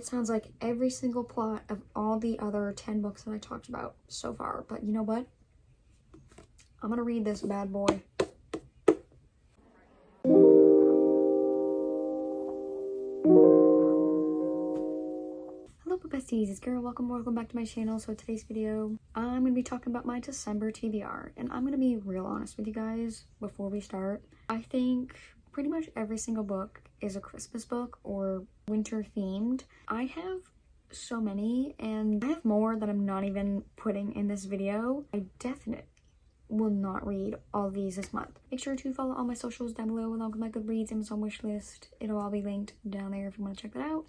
It sounds like every single plot of all the other 10 books that I talked about so far. But you know what? I'm gonna read this bad boy. Hello besties, it's Kara. Welcome back to my channel. So today's video, I'm gonna be talking about my December TBR, and I'm gonna be real honest with you guys before we start. I think pretty much every single book is a Christmas book or winter themed. I have so many, and I have more that I'm not even putting in this video. I definitely will not read all these this month. Make sure to follow all my socials down below along with my Goodreads, Amazon wishlist. It'll all be linked down there if you want to check that out.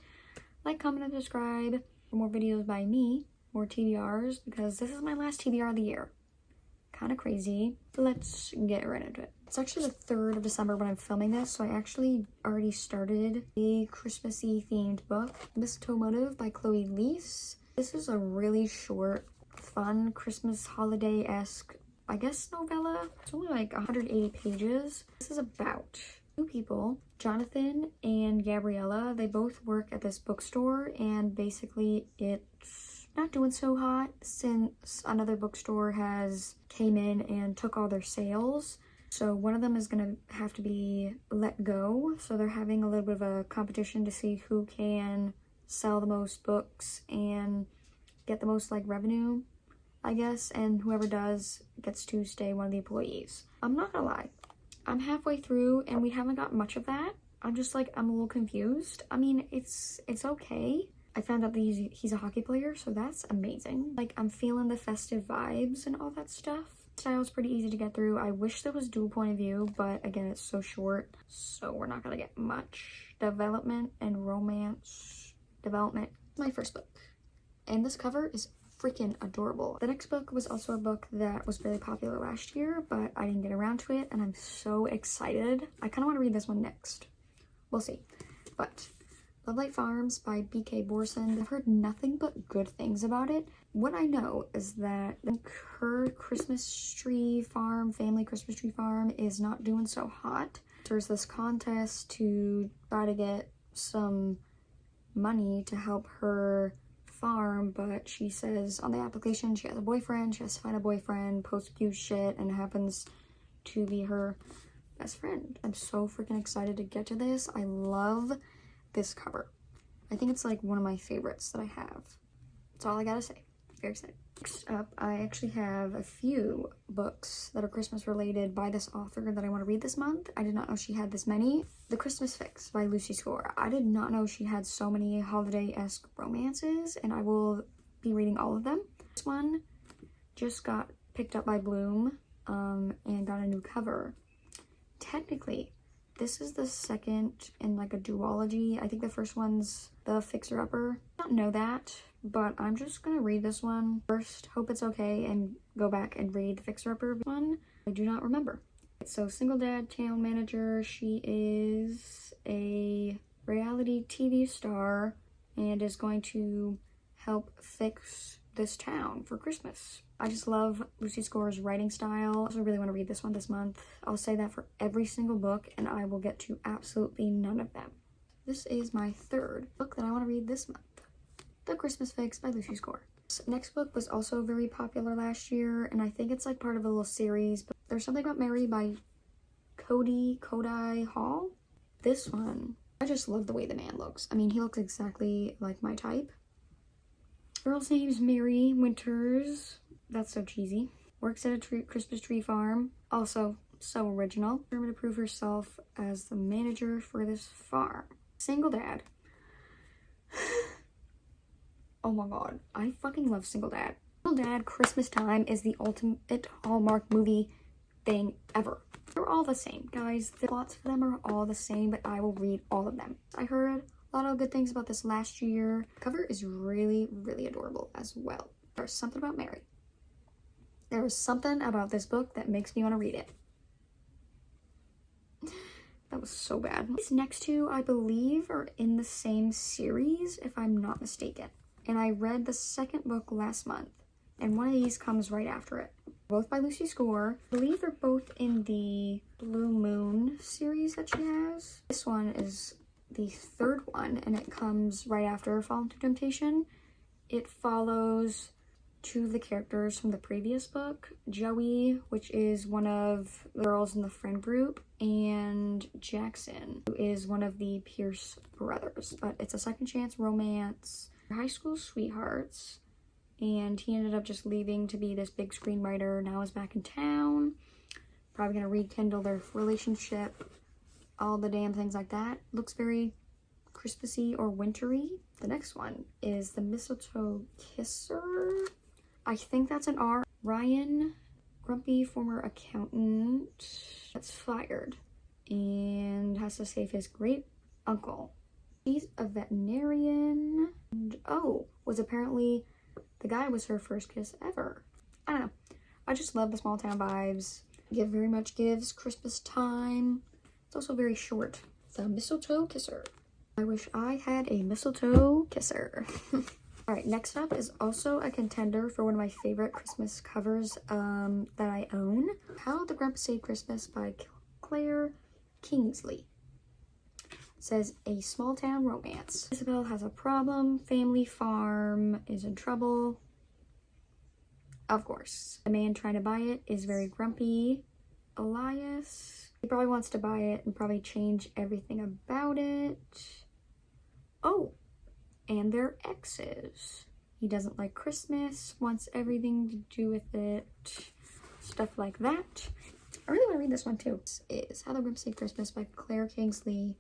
Like, comment, and subscribe for more videos by me, more TBRs, because this is my last TBR of the year. Kind of crazy. But let's get right into it. It's actually the 3rd of December when I'm filming this, so I actually already started a Christmassy themed book, Mistletoe Motive by Chloe Leese. This is a really short, fun, Christmas holiday-esque, I guess, novella. It's only like 180 pages. This is about two people, Jonathan and Gabriella. They both work at this bookstore, and basically it's not doing so hot since another bookstore has came in and took all their sales. So one of them is gonna have to be let go. So they're having a little bit of a competition to see who can sell the most books and get the most like revenue, I guess, and whoever does gets to stay one of the employees. I'm not gonna lie, I'm halfway through and we haven't got much of that. I'm a little confused. I mean, it's okay. I found out that he's a hockey player, so that's amazing. Like, I'm feeling the festive vibes and all that stuff. Style's pretty easy to get through. I wish there was dual point of view, but again, it's so short, so we're not gonna get much development and romance development. My first book, and this cover is freaking adorable. The next book was also a book that was really popular last year, but I didn't get around to it, and I'm so excited. I kind of want to read this one next. We'll see. But Love Light Farms by B.K. Borson. I've heard nothing but good things about it. What I know is that her Christmas tree farm, family Christmas tree farm, is not doing so hot. There's this contest to try to get some money to help her farm, but she says on the application she has a boyfriend. She has to find a boyfriend, post cute shit, and it happens to be her best friend. I'm so freaking excited to get to this. I love this cover. I think it's like one of my favorites that I have. That's all I gotta say. Very excited. Next up, I actually have a few books that are Christmas related by this author that I want to read this month. I did not know she had this many. The Christmas Fix by Lucy Score. I did not know she had so many holiday-esque romances, and I will be reading all of them. This one just got picked up by Bloom and got a new cover. Technically, this is the second in like a duology. I think the first one's The Fixer-Upper. I don't know that, but I'm just gonna read this one first, hope it's okay, and go back and read the Fixer-Upper one. I do not remember. So, single dad, town manager. She is a reality TV star and is going to help fix this town for Christmas. I just love Lucy Score's writing style. I also really want to read this one this month. I'll say that for every single book, and I will get to absolutely none of them. This is my 3rd book that I want to read this month. The Christmas Fix by Lucy Score. This next book was also very popular last year, and I think it's like part of a little series, but There's Something About Mary by Kodai Hall. This one, I just love the way the man looks. I mean, he looks exactly like my type. Girl's name's Mary Winters. That's so cheesy. Works at a Christmas tree farm. Also, so original. Determined to prove herself as the manager for this farm. Single dad. Oh my god. I fucking love Single Dad. Single Dad Christmas Time is the ultimate Hallmark movie thing ever. They're all the same, guys. The plots for them are all the same, but I will read all of them. I heard a lot of good things about this last year. The cover is really, really adorable as well. There's Something About Mary. There is something about this book that makes me want to read it. That was so bad. These next two, I believe, are in the same series, if I'm not mistaken. And I read the second book last month, and one of these comes right after it. Both by Lucy Score. I believe they're both in the Blue Moon series that she has. This one is the third one, and it comes right after Fall into Temptation. It follows two of the characters from the previous book, Joey, which is one of the girls in the friend group, and Jackson, who is one of the Pierce brothers. But it's a second chance romance. They're high school sweethearts, and he ended up just leaving to be this big screenwriter. Now is back in town, probably gonna rekindle their relationship, all the damn things like that. Looks very Christmassy or wintry. The next one is The Mistletoe Kisser. I think that's an R. Ryan, grumpy former accountant, that's fired and has to save his great uncle. He's a veterinarian, and was apparently the guy was her first kiss ever. I don't know. I just love the small town vibes. It very much gives Christmas time. It's also very short. The Mistletoe Kisser. I wish I had a mistletoe kisser. All right, next up is also a contender for one of my favorite Christmas covers that I own. How the Grandpa Saved Christmas by Claire Kingsley. It says, a small town romance. Isabel has a problem. Family farm is in trouble. Of course. The man trying to buy it is very grumpy. Elias. He probably wants to buy it and probably change everything about it. Oh, and their exes. He doesn't like Christmas, wants everything to do with it, stuff like that. I really want to read this one too. This is How the Grandpa Saved Christmas by Claire Kingsley.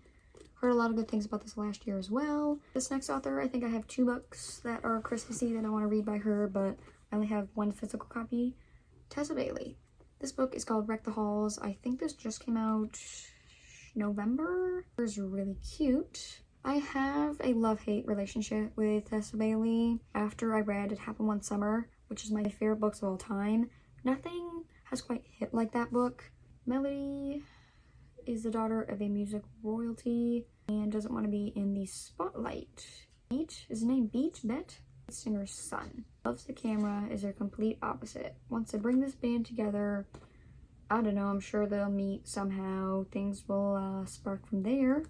Heard a lot of good things about this last year as well. This next author, I think I have 2 books that are Christmassy that I want to read by her, but I only have 1 physical copy. Tessa Bailey. This book is called Wreck the Halls. I think this just came out November. It's really cute. I have a love-hate relationship with Tessa Bailey. After I read It Happened One Summer, which is my favorite books of all time, nothing has quite hit like that book. Melody is the daughter of a music royalty and doesn't want to be in the spotlight. Beat, is his name Beat? Bet? Singer's son. Loves the camera, is their complete opposite. Wants to bring this band together. I don't know, I'm sure they'll meet somehow. Things will spark from there.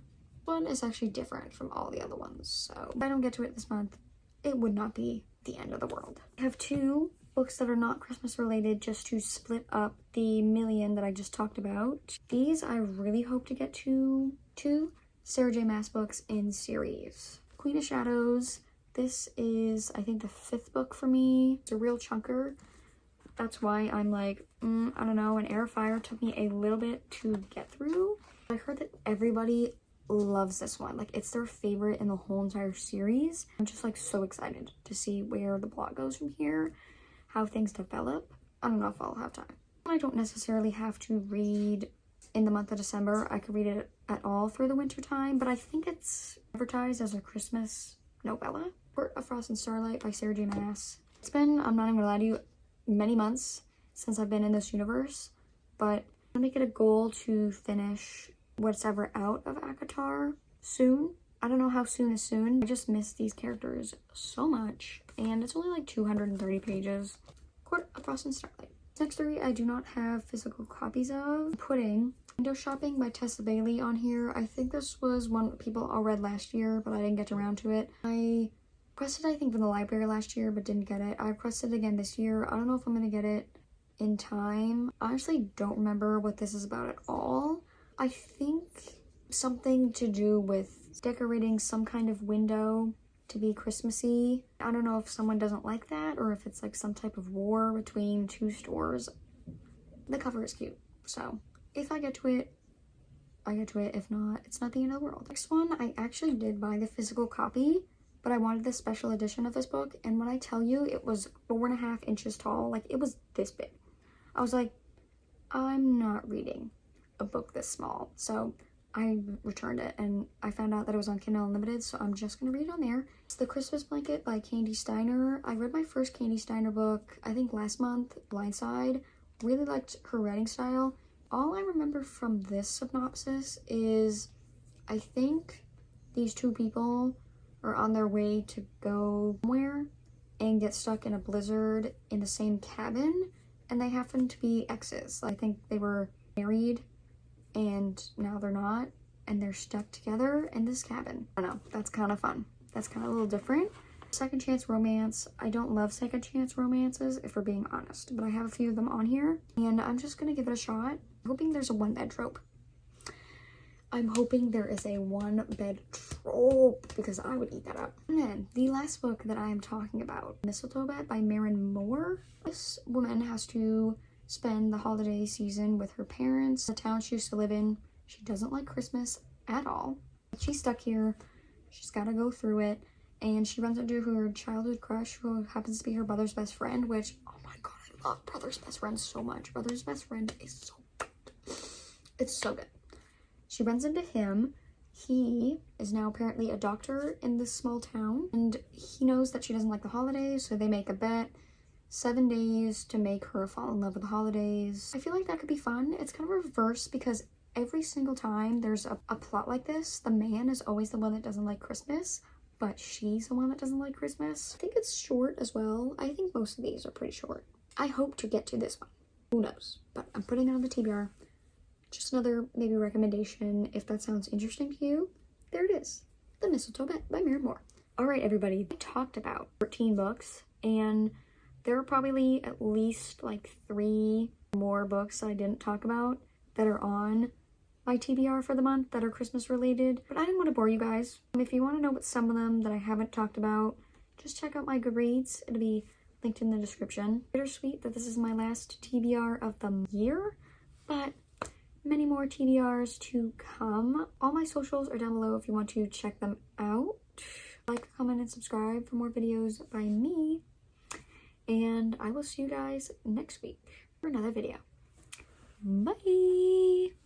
One is actually different from all the other ones, so if I don't get to it this month, it would not be the end of the world. I have 2 books that are not Christmas related just to split up the million that I just talked about. These I really hope to get to 2 Sarah J Maas books in series. Queen of Shadows. This is, I think, the 5th book for me. It's a real chunker. That's why I'm like, I don't know, an Air of Fire took me a little bit to get through. I heard that everybody loves this one. Like, it's their favorite in the whole entire series. I'm just like so excited to see where the plot goes from here, how things develop. I don't know if I'll have time. I don't necessarily have to read in the month of December. I could read it at all through the winter time, but I think it's advertised as a Christmas novella. Court of Frost and Starlight by Sarah J Maas. It's been, I'm not even gonna lie to you, many months since I've been in this universe, but I'm gonna make it a goal to finish what's ever out of ACOTAR soon. I don't know how soon is soon. I just miss these characters so much, and it's only like 230 pages. Court of Frost and Starlight. Next 3 I do not have physical copies of. Putting Window Shopping by Tessa Bailey on here. I think this was one people all read last year, but I didn't get around to it. I requested, I think, from the library last year, but didn't get it. I requested again this year. I don't know if I'm gonna get it in time. I honestly don't remember what this is about at all. I think something to do with decorating some kind of window to be Christmassy. I don't know if someone doesn't like that or if it's like some type of war between 2 stores. The cover is cute, so if I get to it, I get to it. If not, it's not the end of the world. Next one, I actually did buy the physical copy, but I wanted the special edition of this book, and when I tell you it was 4.5 inches tall, like it was this big. I was like, I'm not reading a book this small, so I returned it, and I found out that it was on Kindle Unlimited, so I'm just gonna read it on there. It's The Christmas Blanket by Candy Steiner. I read my first Candy Steiner book, I think last month, Blindside. Really liked her writing style. All I remember from this synopsis is I think these 2 people are on their way to go somewhere and get stuck in a blizzard in the same cabin, and they happen to be exes. I think they were married and now they're not, and they're stuck together in this cabin. I don't know, that's kind of fun. That's kind of a little different. Second chance romance. I don't love second chance romances, if we're being honest, but I have a few of them on here, and I'm just gonna give it a shot. I'm hoping there's a one bed trope. I'm hoping there is a one bed trope, because I would eat that up. And then the last book that I am talking about, Mistletoe Bed by Maren Moore. This woman has to spend the holiday season with her parents, the town she used to live in. She doesn't like Christmas at all. She's stuck here. She's got to go through it. And she runs into her childhood crush, who happens to be her brother's best friend, which, oh my god, I love Brother's Best Friend so much. Brother's Best Friend is so good. It's so good. She runs into him. He is now apparently a doctor in this small town, and he knows that she doesn't like the holidays, so they make a bet. 7 days to make her fall in love with the holidays. I feel like that could be fun. It's kind of reverse, because every single time there's a plot like this, the man is always the one that doesn't like Christmas, but she's the one that doesn't like Christmas. I think it's short as well. I think most of these are pretty short. I hope to get to this one. Who knows? But I'm putting it on the TBR. Just another maybe recommendation if that sounds interesting to you. There it is. The Mistletoe Bed by Maren Moore. All right, everybody. I talked about 13 books, and there are probably at least like 3 more books that I didn't talk about that are on my TBR for the month that are Christmas related, but I didn't want to bore you guys. If you want to know what some of them that I haven't talked about, just check out my Goodreads. It'll be linked in the description. Bittersweet that this is my last TBR of the year, but many more TBRs to come. All my socials are down below if you want to check them out. Like, comment, and subscribe for more videos by me, and I will see you guys next week for another video. Bye!